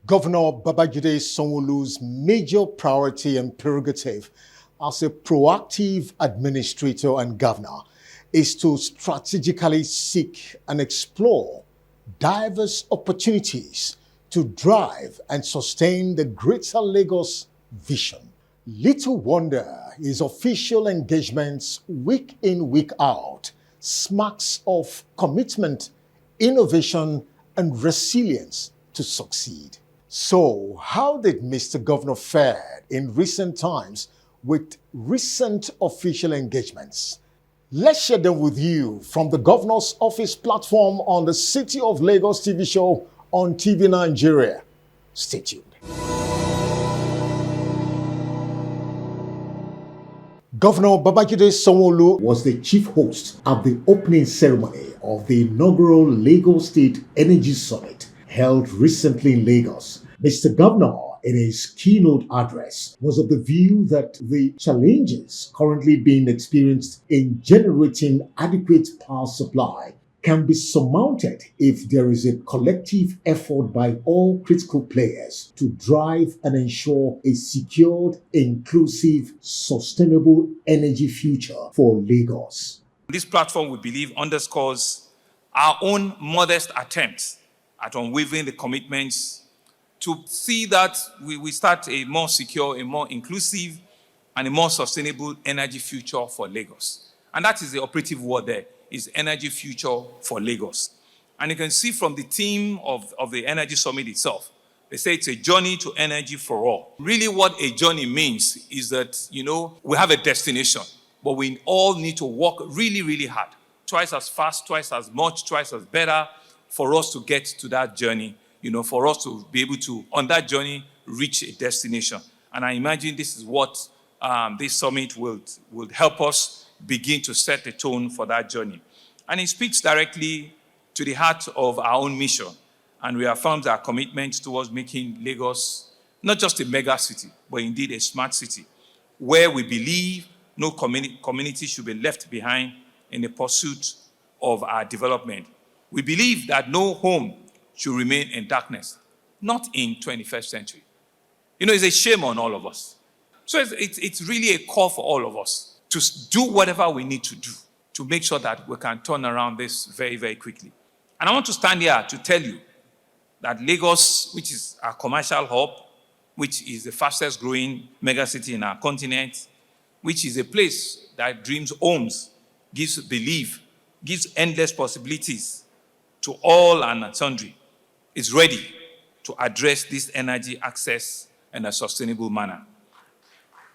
Governor Babajide Sanwo-Olu's major priority and prerogative as a proactive administrator and governor is to strategically seek and explore diverse opportunities to drive and sustain the Greater Lagos vision. Little wonder his official engagements week in, week out smacks of commitment, innovation, and resilience to succeed. So, how did Mr. Governor fare in recent times with recent official engagements? Let's share them with you from the Governor's Office platform on the City of Lagos TV show on TV Nigeria. Stay tuned. Governor Babajide Sanwo-Olu was the chief host at the opening ceremony of the inaugural Lagos State Energy Summit held recently in Lagos. Mr. Governor, in his keynote address, was of the view that the challenges currently being experienced in generating adequate power supply can be surmounted if there is a collective effort by all critical players to drive and ensure a secured, inclusive, sustainable energy future for Lagos. This platform, we believe, underscores our own modest attempts at unwavering the commitments to see that we start a more secure, a more inclusive, and a more sustainable energy future for Lagos. And that is the operative word there, is energy future for Lagos. And you can see from the theme of the Energy Summit itself, they say it's a journey to energy for all. Really what a journey means is that, we have a destination, but we all need to work really, really hard, twice as fast, twice as much, twice as better for us to get to that journey, for us to be able to, on that journey, reach a destination. And I imagine this is what this summit will help us begin to set the tone for that journey. And it speaks directly to the heart of our own mission and reaffirms our commitment towards making Lagos not just a mega city, but indeed a smart city, where we believe no community should be left behind in the pursuit of our development. We believe that no home should remain in darkness, not in 21st century. It's a shame on all of us. So it's really a call for all of us to do whatever we need to do to make sure that we can turn around this very, very quickly. And I want to stand here to tell you that Lagos, which is our commercial hub, which is the fastest growing megacity in our continent, which is a place that dreams homes, gives belief, gives endless possibilities to all and sundry, is ready to address this energy access in a sustainable manner.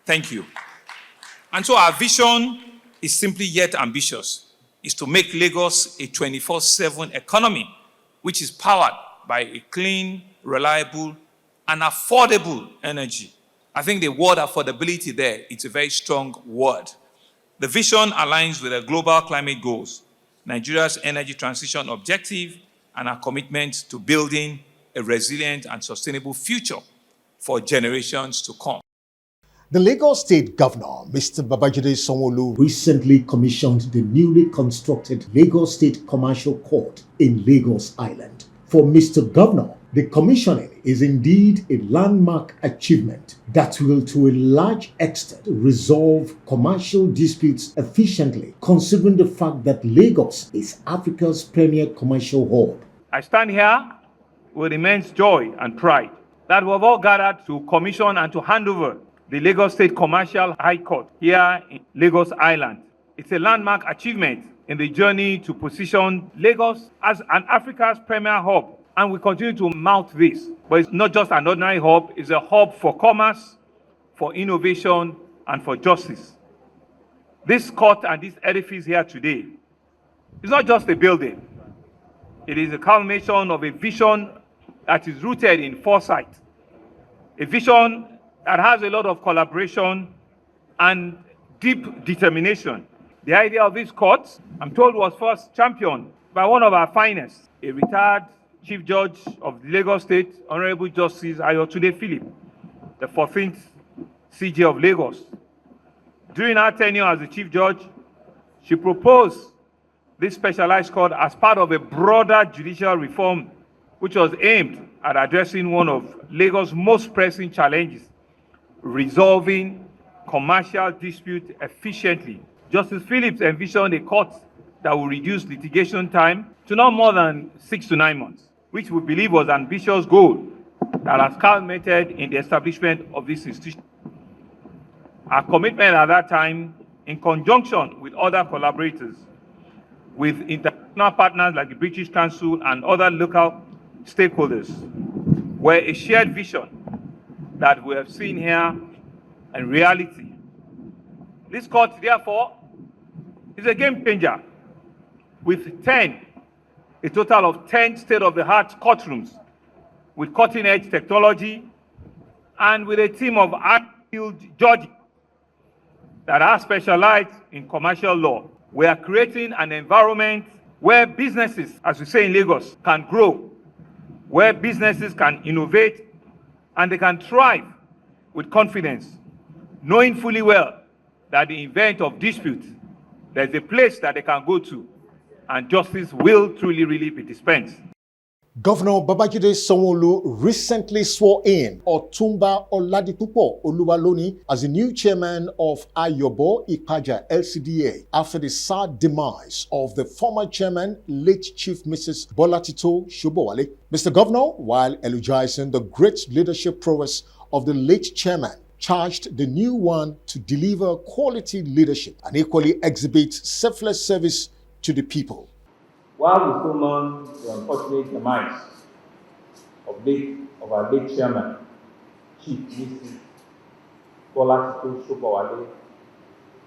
Thank you. And so our vision is simply yet ambitious, is to make Lagos a 24/7 economy, which is powered by a clean, reliable, and affordable energy. I think the word affordability there, it's a very strong word. The vision aligns with the global climate goals, Nigeria's energy transition objective, and our commitment to building a resilient and sustainable future for generations to come. The Lagos State Governor, Mr. Babajide Sanwo-Olu, recently commissioned the newly constructed Lagos State Commercial Court in Lagos Island. For Mr. Governor, the commissioning is indeed a landmark achievement that will to a large extent resolve commercial disputes efficiently, considering the fact that Lagos is Africa's premier commercial hub. I stand here with immense joy and pride that we have all gathered to commission and to hand over the Lagos State Commercial High Court here in Lagos Island. It's a landmark achievement in the journey to position Lagos as an Africa's premier hub. And we continue to mount this. But it's not just an ordinary hub, it's a hub for commerce, for innovation, and for justice. This court and this edifice here today is not just a building. It is a culmination of a vision that is rooted in foresight. A vision that has a lot of collaboration and deep determination. The idea of this court, I'm told, was first championed by one of our finest, a retired Chief Judge of the Lagos State, Honorable Justice Ayotunde Philip, the 14th CJ of Lagos. During her tenure as the Chief Judge, she proposed this specialized court as part of a broader judicial reform which was aimed at addressing one of Lagos' most pressing challenges, resolving commercial disputes efficiently. Justice Phillips envisioned a court that will reduce litigation time to not more than 6 to 9 months, which we believe was an ambitious goal that has culminated in the establishment of this institution. Our commitment at that time, in conjunction with other collaborators, with international partners like the British Council and other local stakeholders, were a shared vision that we have seen here in reality. This court, therefore, is a game changer with a total of 10 state-of-the-art courtrooms with cutting-edge technology and with a team of skilled judges that are specialized in commercial law. We are creating an environment where businesses, as we say in Lagos, can grow, where businesses can innovate, and they can thrive with confidence, knowing fully well that in the event of dispute, there's a place that they can go to, and justice will truly, really be dispensed. Governor Babajide Sanwo-Olu recently swore in Otumba Oladipupo Oluwaloni as the new chairman of Ayobo Ipaja LCDA after the sad demise of the former chairman, late Chief Mrs. Bolatito Shobowale. Mr. Governor, while eulogizing the great leadership prowess of the late chairman, charged the new one to deliver quality leadership and equally exhibit selfless service to the people. While we still mourn the unfortunate demise of our late chairman, Chief Mrs. Bolatito Shobowale,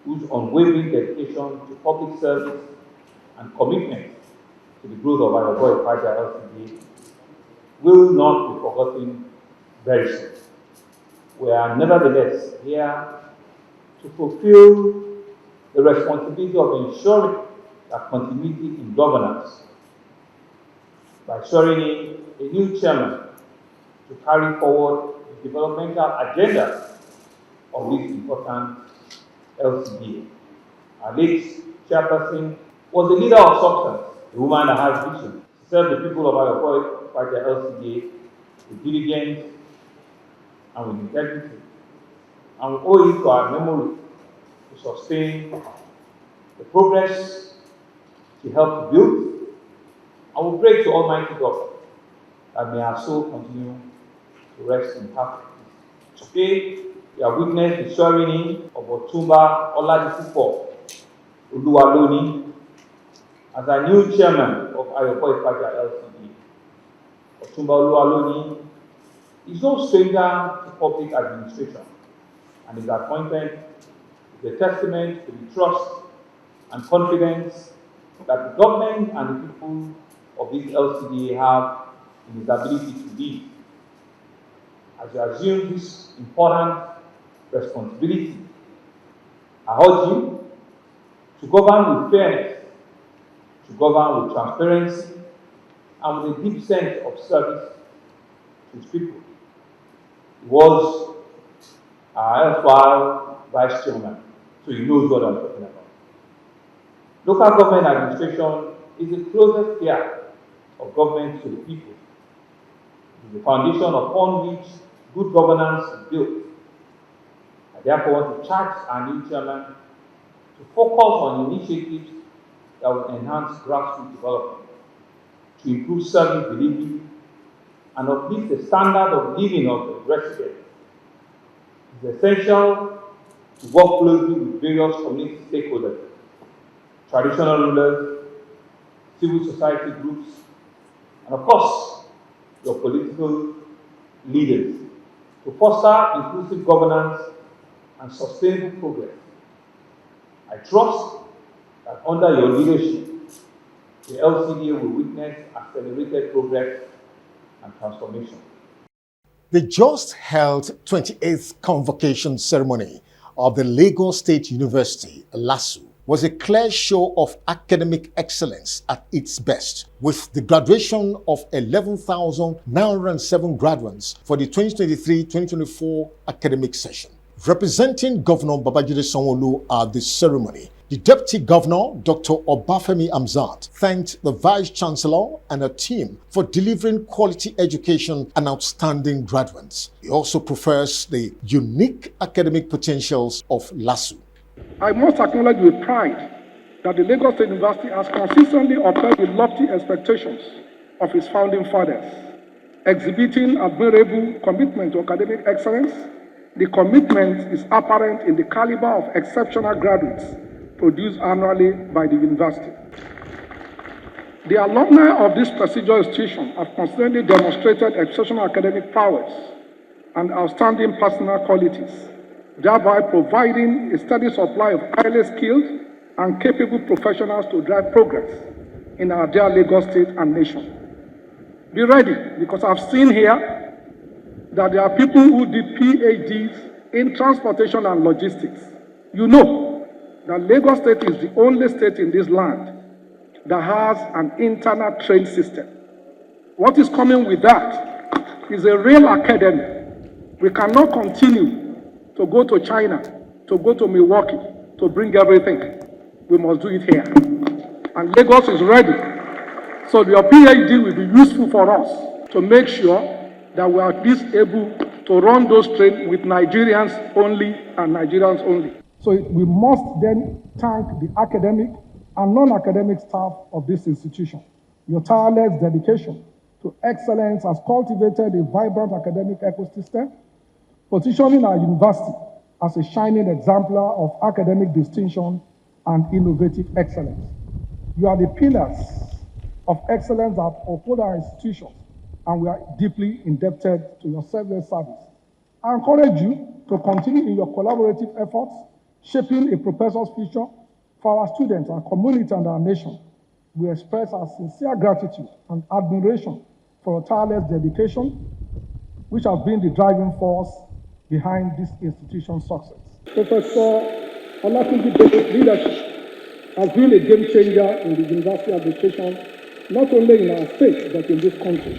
whose unwavering dedication to public service and commitment to the growth of our Ayobo Ipaja LCDA will not be forgotten very soon. We are nevertheless here to fulfill the responsibility of ensuring that continuity in governance by swearing in a new chairman to carry forward the developmental agenda of this important LCDA. Our late chairperson was a leader of substance, a woman that has vision. She served the people of Ayobo Ipaja LCDA with diligence and with integrity. And we owe it to our memory to sustain the progress she helped build. I will pray to Almighty God that may our soul continue to rest in perfect peace. Today, we have witnessed the swearing in of Otumba Oladipupo Oluwaloni as our new chairman of Ayobo Ipaja LCD. Otumba Oluwaloni is no stranger to public administration, and his appointment is a testament to the trust and confidence that the government and the people of this LCDA have in his ability to lead. As you assume this important responsibility, I urge you to govern with fairness, to govern with transparency, and with a deep sense of service to his people. He was our erstwhile vice chairman, so he knows what I'm talking about. Local government administration is the closest tier of government to the people. It is the foundation upon which good governance is built. I therefore want to charge our new chairman to focus on initiatives that will enhance grassroots development, to improve service delivery, and uplift the standard of living of the residents. It is essential to work closely with various community stakeholders, traditional rulers, civil society groups, and of course, your political leaders to foster inclusive governance and sustainable progress. I trust that under your leadership, the LCDA will witness accelerated progress and transformation. The just held 28th convocation ceremony of the Lagos State University, LASU, was a clear show of academic excellence at its best, with the graduation of 11,907 graduates for the 2023-2024 academic session. Representing Governor Babajide Sanwo-Olu at the ceremony, the The Deputy Governor, Dr. Obafemi Amzat, thanked the Vice Chancellor and her team for delivering quality education and outstanding graduates. He also professed the unique academic potentials of LASU. I must acknowledge with pride that the Lagos State University has consistently upheld the lofty expectations of its founding fathers, exhibiting admirable commitment to academic excellence. The commitment is apparent in the caliber of exceptional graduates produced annually by the university. The alumni of this prestigious institution have consistently demonstrated exceptional academic prowess and outstanding personal qualities, thereby providing a steady supply of highly skilled and capable professionals to drive progress in our dear Lagos State and nation. Be ready, because I've seen here that there are people who did PhDs in transportation and logistics. You know that Lagos State is the only state in this land that has an internal train system. What is coming with that is a real academy. We cannot continue to go to China, to go to Milwaukee, to bring everything. We must do it here. And Lagos is ready. So your PhD will be useful for us to make sure that we are at least able to run those trains with Nigerians only and Nigerians only. So we must then thank the academic and non-academic staff of this institution. Your tireless dedication to excellence has cultivated a vibrant academic ecosystem, positioning our university as a shining exemplar of academic distinction and innovative excellence. You are the pillars of excellence that uphold our institutions, and we are deeply indebted to your selfless service. I encourage you to continue in your collaborative efforts, shaping a professor's future for our students, our community, and our nation. We express our sincere gratitude and admiration for your tireless dedication, which has been the driving force behind this institution's success. Professor Olatunji's leadership has been a game changer in the university administration, not only in our state, but in this country,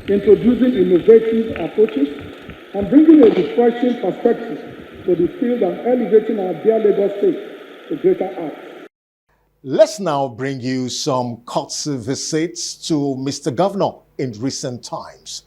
introducing innovative approaches and bringing a refreshing perspective to the field and elevating our dear Lagos State to greater heights. Let's now bring you some courtesy visits to Mr. Governor in recent times.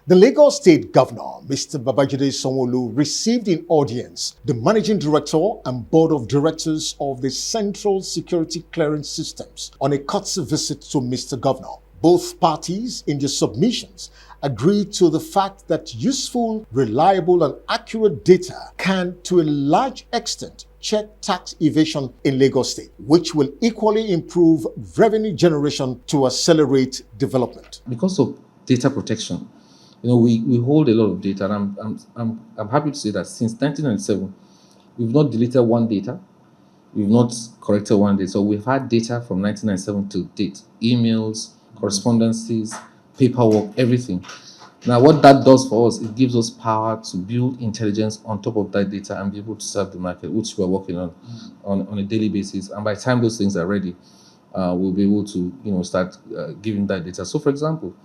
The Lagos State Governor, Mr. Babajide Sanwo-Olu, received in audience the Managing Director and Board of Directors of the Central Security Clearance Systems on a courtesy visit to Mr. Governor. Both parties, in their submissions, agreed to the fact that useful, reliable, and accurate data can, to a large extent, check tax evasion in Lagos State, which will equally improve revenue generation to accelerate development. Because of data protection, we hold a lot of data, and I'm happy to say that since 1997, we've not deleted one data, we've not corrected one data. So we've had data from 1997 to date, emails, correspondences, paperwork, everything. Now, what that does for us, it gives us power to build intelligence on top of that data and be able to serve the market, which we're working on a daily basis. And by the time those things are ready, we'll be able to, start giving that data. So, for example,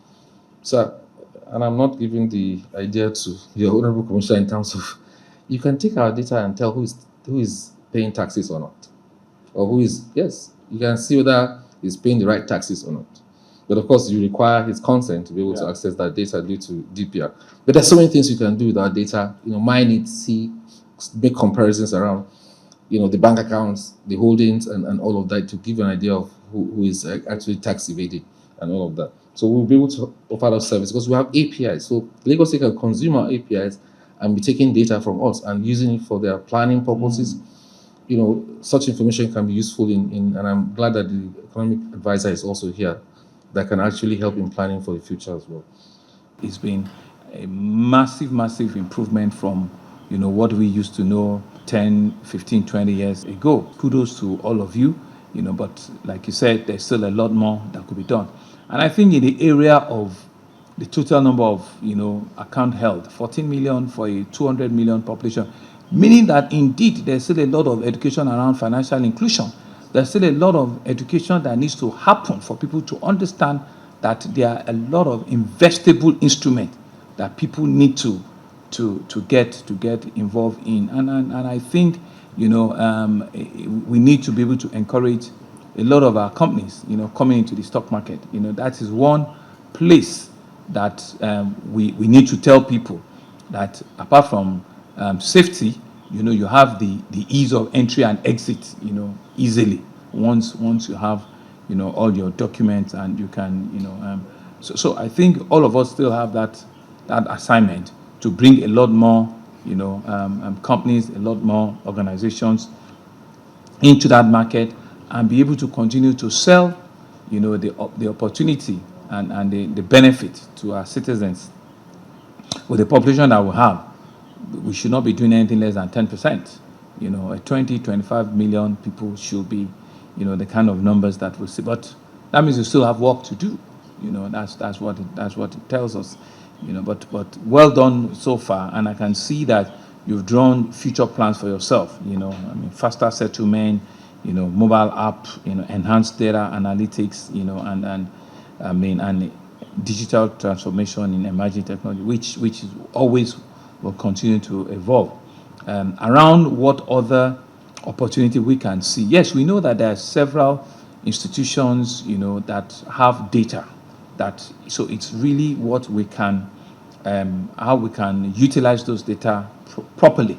and I'm not giving the idea to your honorable commissioner in terms of, you can take our data and tell who is paying taxes or not, or yes, you can see whether he's paying the right taxes or not. But of course, you require his consent to be able to access that data due to DPR. But there's so many things you can do with our data. Mine it, see, make comparisons around, the bank accounts, the holdings, and all of that to give you an idea of who is actually tax evading and all of that. So we'll be able to offer that service because we have APIs. So Lagos State can consume our APIs and be taking data from us and using it for their planning purposes. Such information can be useful and I'm glad that the economic advisor is also here that can actually help in planning for the future as well. It's been a massive, massive improvement from, what we used to know 10, 15, 20 years ago. Kudos to all of you, but like you said, there's still a lot more that could be done. And I think in the area of the total number of, account held, 14 million for a 200 million population, meaning that indeed there's still a lot of education around financial inclusion. There's still a lot of education that needs to happen for people to understand that there are a lot of investable instruments that people need to get involved in. And I think we need to be able to encourage a lot of our companies, coming into the stock market. That is one place that we need to tell people that apart from safety, you have the ease of entry and exit, easily once you have, all your documents, and you can, so I think all of us still have that assignment to bring a lot more, companies, a lot more organizations into that market, and be able to continue to sell, the opportunity and the benefit to our citizens. With the population that we have, we should not be doing anything less than 10%. A 25 million people should be, the kind of numbers that we see. But that means we still have work to do. That's what it tells us. But well done so far, and I can see that you've drawn future plans for yourself. Faster settlement, mobile app, enhanced data analytics, and digital transformation in emerging technology, which is always will continue to evolve. Around what other opportunity we can see? Yes, we know that there are several institutions, that have data. So it's really what we can, how we can utilize those data properly,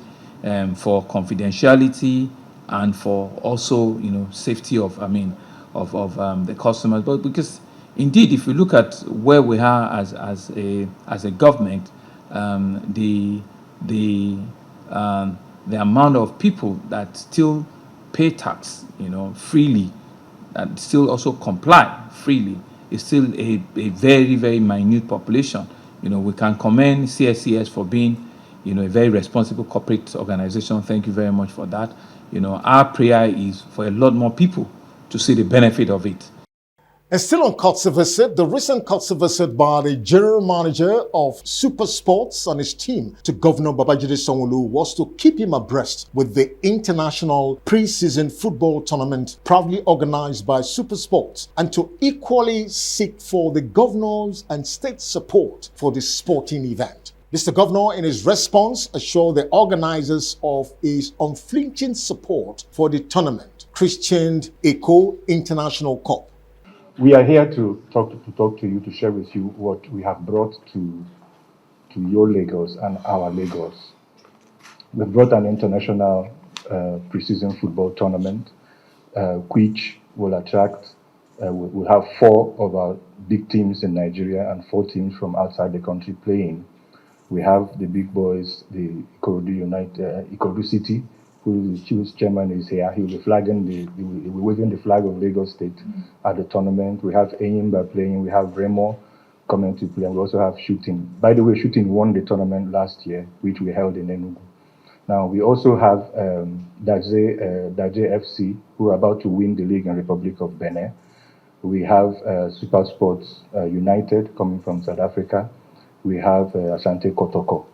for confidentiality and for also, safety of the customers. But because indeed, if you look at where we are as a government, the amount of people that still pay tax, freely, and still also comply freely, is still a very, very minute population. We can commend CSCS for being, a very responsible corporate organization. Thank you very much for that. Our prayer is for a lot more people to see the benefit of it. And still on courtesy visit, the recent courtesy visit by the general manager of Super Sports and his team to Governor Babajide Sanwo-Olu was to keep him abreast with the international pre-season football tournament proudly organized by Super Sports, and to equally seek for the governor's and state support for the sporting event. Mr. Governor, in his response, assured the organizers of his unflinching support for the tournament, christened Eco International Cup. We are here to talk to you, to share with you what we have brought to your Lagos and our Lagos. We've brought an international pre-season football tournament, which will attract, we'll have 4 of our big teams in Nigeria and 4 teams from outside the country playing. We have the big boys, the Ikorodu City, whose chairman is here. He'll be waving the flag of Lagos State at the tournament. We have Enyimba playing. We have Remo coming to play. And we also have Shooting. By the way, Shooting won the tournament last year, which we held in Enugu. Now, we also have Daje FC, who are about to win the league in Republic of Benin. We have Super Sports United coming from South Africa. We have Asante Kotoko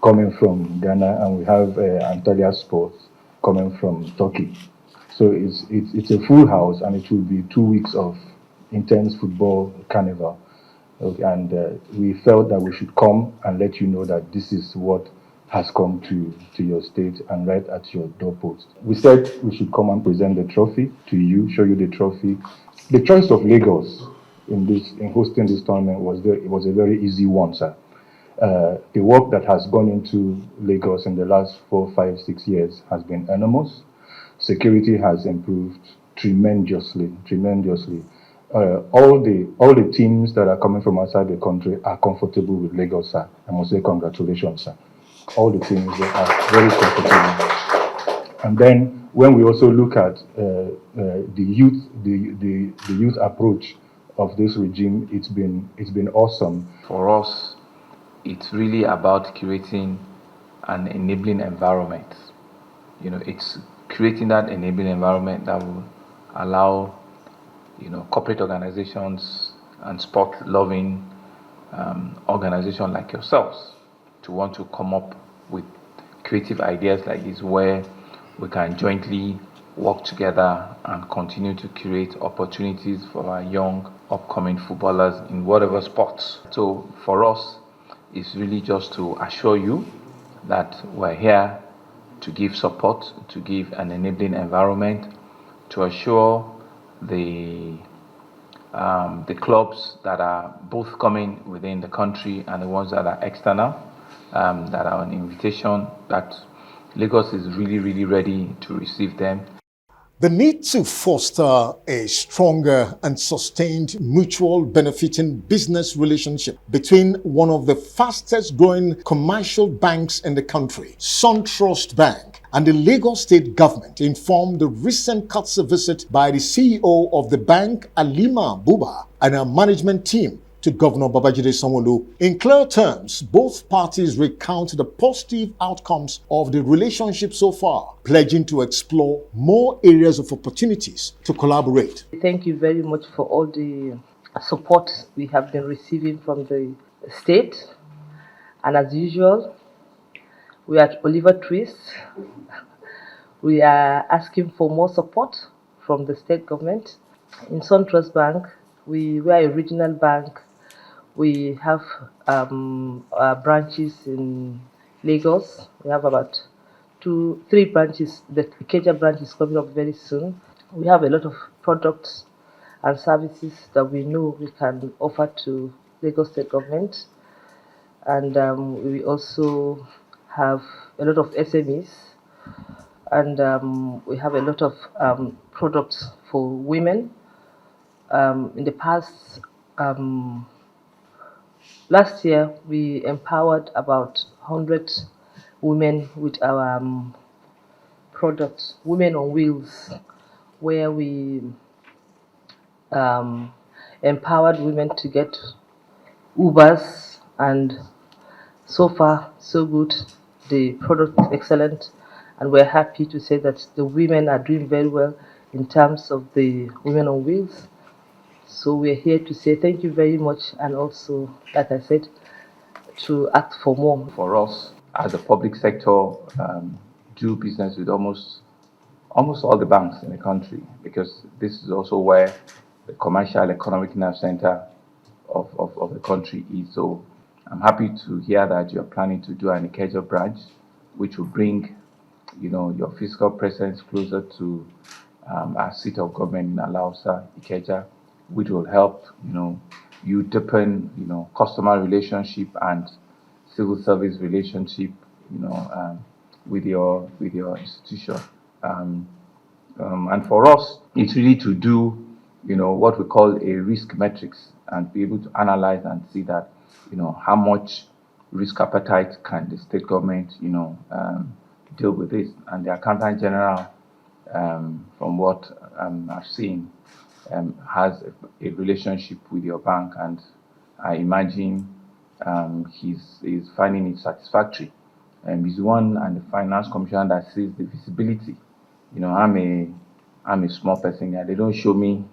coming from Ghana, and we have Antalya Sports coming from Turkey. So it's a full house, and it will be 2 weeks of intense football carnival. Okay, and we felt that we should come and let you know that this is what has come to your state and right at your doorpost. We said we should come and present the trophy to you, show you the trophy. The choice of Lagos in hosting this tournament was a very easy one, sir. The work that has gone into Lagos in the last 4, 5, 6 years has been enormous. Security has improved tremendously. All the teams that are coming from outside the country are comfortable with Lagos, sir. I must say congratulations, sir. All the teams are very comfortable. And then when we also look at the youth approach of this regime, it's been awesome. For us, it's really about creating an enabling environment. It's creating that enabling environment that will allow, corporate organizations and sport-loving organizations like yourselves to want to come up with creative ideas like this, where we can jointly work together and continue to create opportunities for our young upcoming footballers in whatever sports. So for us, it's really just to assure you that we're here to give support, to give an enabling environment, to assure the clubs that are both coming within the country and the ones that are external, that are on invitation, that Lagos is really, really ready to receive them. The need to foster a stronger and sustained mutual benefiting business relationship between one of the fastest growing commercial banks in the country, SunTrust Bank, and the Lagos State government informed the recent Katsa visit by the CEO of the bank, Alima Buba, and her management team to Governor Babajide Sanwo-Olu. In clear terms, both parties recount the positive outcomes of the relationship so far, pledging to explore more areas of opportunities to collaborate. Thank you very much for all the support we have been receiving from the state. And as usual, we are at Oliver Twist. We are asking for more support from the state government. In SunTrust Bank, we are a regional bank. We have branches in Lagos. We have about 2-3 branches. The Ikeja branch is coming up very soon. We have a lot of products and services that we know we can offer to Lagos State government. And we also have a lot of SMEs. And we have a lot of products for women. In the past, last year, we empowered about 100 women with our products, Women on Wheels, where we empowered women to get Ubers, and so far, so good. The product is excellent, and we're happy to say that the women are doing very well in terms of the Women on Wheels. So we're here to say thank you very much, and also, like I said, to ask for more. For us, as a public sector, do business with almost all the banks in the country, because this is also where the commercial economic nerve center of the country is. So I'm happy to hear that you're planning to do an Ikeja branch, which will bring, your physical presence closer to our seat of government in Alausa, Ikeja, which will help, you deepen, customer relationship and civil service relationship, with your institution. And for us, it's really to do, what we call a risk matrix, and be able to analyze and see that, how much risk appetite can the state government, deal with this. And the Accountant General, from what I've seen, has a relationship with your bank, and I imagine he's finding it satisfactory. He's the one, and the finance commissioner, that sees the visibility. I'm a small person here. They don't show me,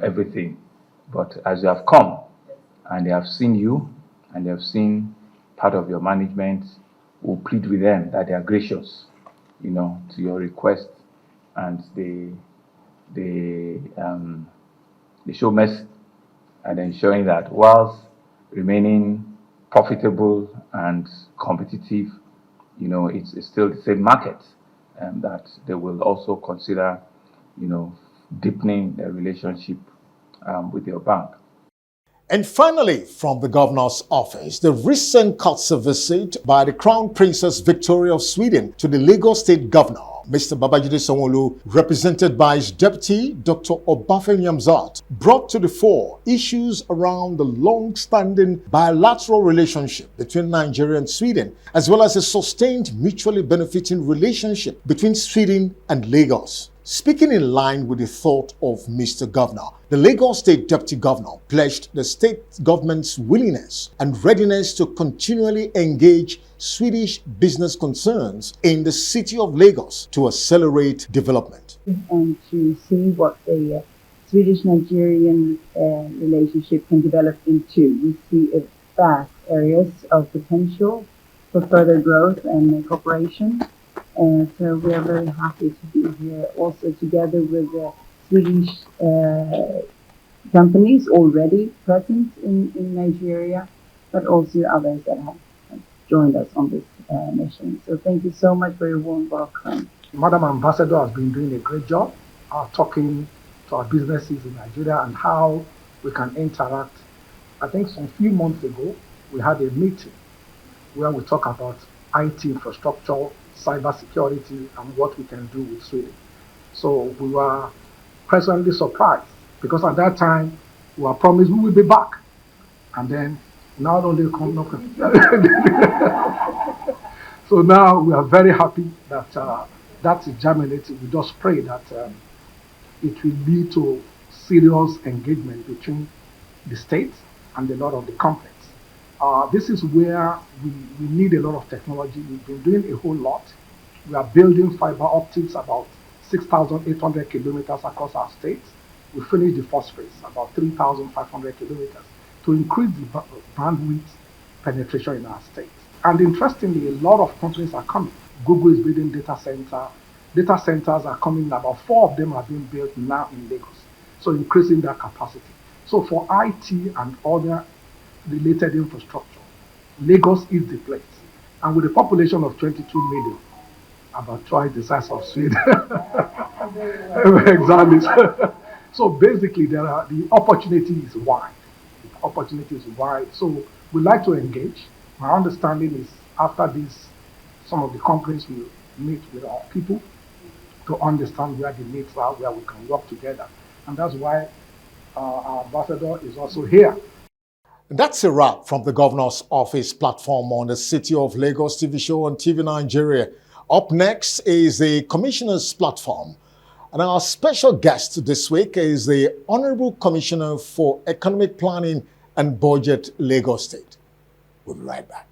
everything. But as you have come, and they have seen you, and they have seen part of your management, will plead with them that they are gracious, to your request, and they show mercy, and ensuring that whilst remaining profitable and competitive, it's still the same market, and that they will also consider, deepening their relationship with your bank. And finally, from the governor's office, the recent Katsa visit by the Crown Princess Victoria of Sweden to the Lagos State Governor, Mr. Babajide Sanwo-Olu, represented by his deputy, Dr. Obafemi Hamzat, brought to the fore issues around the long-standing bilateral relationship between Nigeria and Sweden, as well as a sustained mutually benefiting relationship between Sweden and Lagos. Speaking in line with the thought of Mr. Governor, the Lagos State Deputy Governor pledged the state government's willingness and readiness to continually engage Swedish business concerns in the city of Lagos to accelerate development. And to see what the Swedish-Nigerian relationship can develop into. We see vast areas of potential for further growth and cooperation. So we are very happy to be here also together with Swedish companies already present in Nigeria, but also others that have joined us on this mission. So thank you so much for your warm welcome. Madam Ambassador has been doing a great job talking to our businesses in Nigeria and how we can interact. I think some few months ago, we had a meeting where we talk about IT infrastructure, cyber security, and what we can do with Sweden. So we were pleasantly surprised because at that time we were promised we will be back. And then not only come knocking. So now we are very happy that that is germinating. We just pray that it will lead to serious engagement between the states and a lot of the companies. This is where we need a lot of technology. We've been doing a whole lot. We are building fiber optics about 6,800 kilometers across our states. We finished the first phase, about 3,500 kilometers, to increase the bandwidth penetration in our states. And interestingly, a lot of companies are coming. Google is building data center. Data centers are coming. About 4 of them are being built now in Lagos. So increasing their capacity. So for IT and other related infrastructure, Lagos is the place. And with a population of 22 million, about twice the size of Sweden. Exactly. So basically, the opportunity is wide. The opportunity is wide. So we like to engage. My understanding is after this, some of the companies will meet with our people to understand where the needs are, where we can work together. And that's why our ambassador is also here. That's a wrap from the Governor's Office platform on the City of Lagos TV show on TV Nigeria. Up next is the Commissioner's platform. And our special guest this week is the Honorable Commissioner for Economic Planning and Budget, Lagos State. We'll be right back.